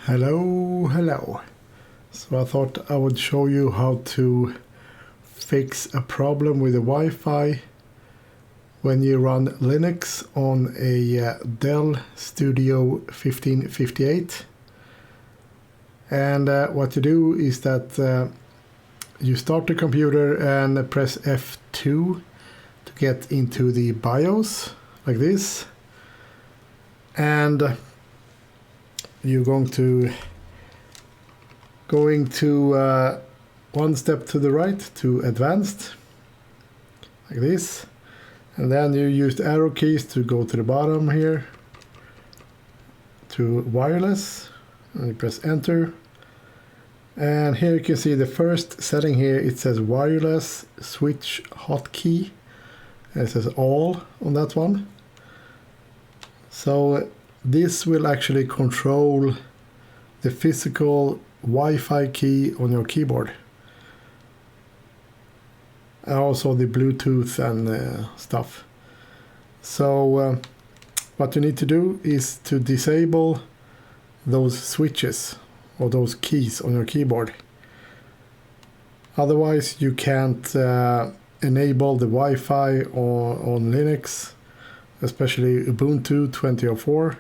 Hello. So I thought I would show you how to fix a problem with the Wi-Fi when you run Linux on a Dell Studio 1558. And what you do is that you start the computer and press F2 to get into the BIOS like this, and you're going to one step to the right to advanced like this, and then you use the arrow keys to go to the bottom here to wireless, and you press enter. And here you can see the first setting here, it says wireless switch hotkey, and it says all on that one. So this will actually control the physical Wi-Fi key on your keyboard, and also the Bluetooth and stuff. So what you need to do is to disable those switches or those keys on your keyboard. Otherwise you can't enable the Wi-Fi on Linux, especially Ubuntu 20.04.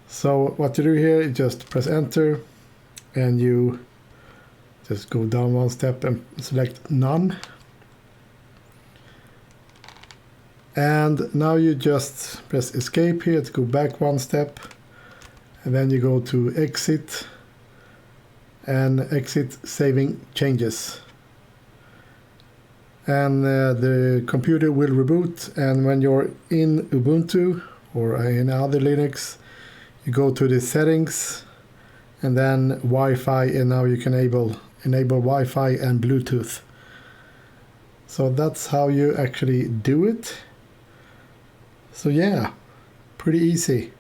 So what you do here is just press enter, and you just go down one step and select none. And now you just press escape here to go back one step, and then you go to exit and exit saving changes. And the computer will reboot, and when you're in Ubuntu or in other Linux, you go to the settings and then Wi-Fi, and now you can enable Wi-Fi and Bluetooth. So that's how you actually do it. So yeah, pretty easy.